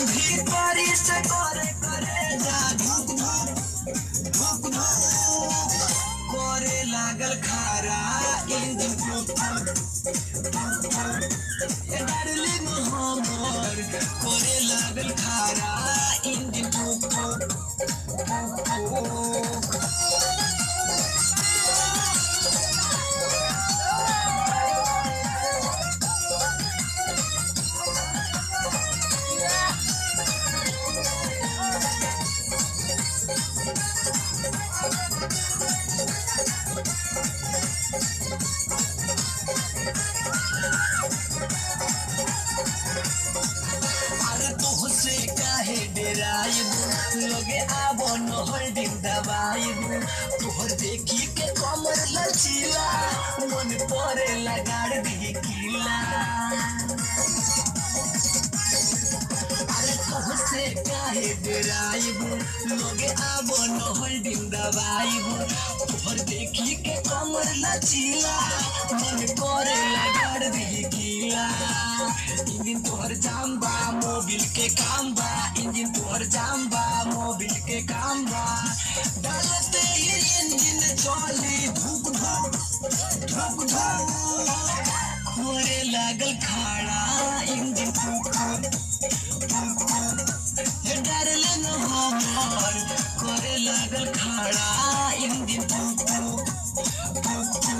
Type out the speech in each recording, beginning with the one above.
भीतरी से करे जा धुक धुक धुक धुक करे लागल खारा इंजन धुक धुक ए डार्लिंग हमर करे लागल खारा इंजन धुक धुक लगे आबो नहर दिन दबाइबू तोहर देखी के कमर लचीला मन परे लगाड़ दी किला अरे तुहसे काहे डराइबू लगे आबो नहर दिन दबाइबू तोहर देखी के कमर लचीला मन परे लगाड़ दी किला इंजन तोहर जाम बा मोबिल के काम बा इंजन तोहर जाम बा मोबिल के काम बा डालते ही इंजन चली धुक धुक धुक धुक करे लागल खाड़ा इंजन धुक धुक धुक डार्लिंग हमर करे लागल खाड़ा इंजन धुक धुक धुक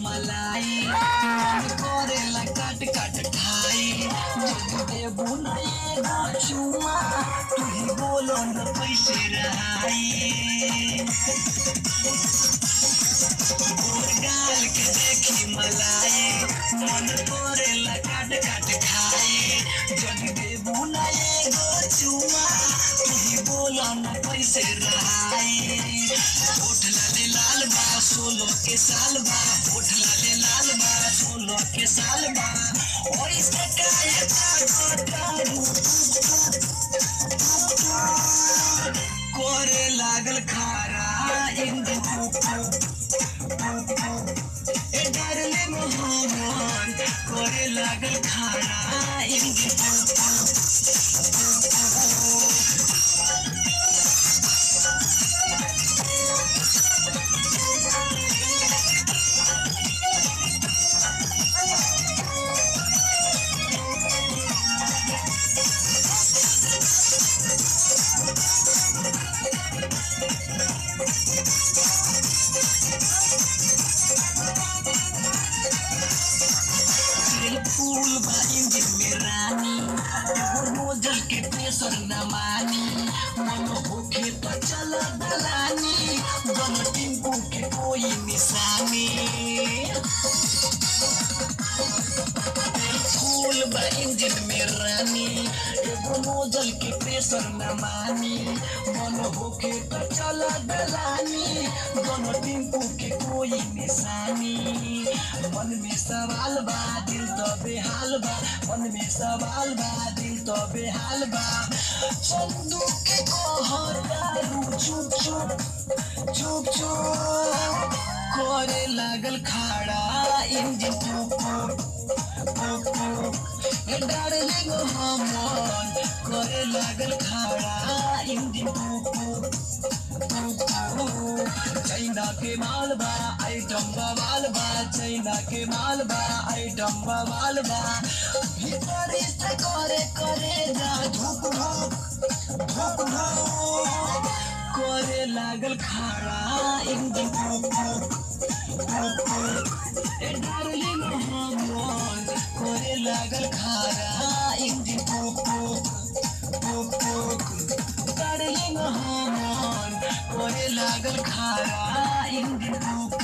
मलाई करेला काट काट खाई देबू नहीं चुमा तू ही बोलो न पैसे रहाई गाल के देखी मलाई मन करेला काट काट खाई जग देबू नहीं चुमा तू ही बोलो न पैसे रहाई होठ लाले लाल बा 16 के साल बा होठ लाले लाल बा 16 के साल बा और इसका करे लागल खारा इंजन ए डार्लिंग हमर करे लागल खारा इंजन फूल बा इंजन में रानी नोजल के प्रेशर न मानी मन होके तो चल दलानी दोनों टिंकू के कोई निशानी फूल बा इंजन में रानी एगो नोजल के प्रेशर न मानी मन होके तो चल दलानी दोनों टिंकू के कोई निशानी मन में सवाल बा दिल तो बेहाल बा मन में सवाल बा दिल तो बेहाल बा चंदू के कहतारू चुप चुप चुप चुप करे लागल खाड़ा इंजन टुक टुक डार्लिंग हमर करे लागल खाड़ा इंजन टुक चाइना के माल बा आइटम बवाल बा चाइना के माल बा आइटम बवाल बा भीतरी से करे जा धुक धुक धुक धुक करे लागल खाड़ा इंजन टुक ए डार्लिंग हमर करे लागल खाड़ा इंजन टुक डार्लिंग हमर करे लागल खाड़ा इंजन टुक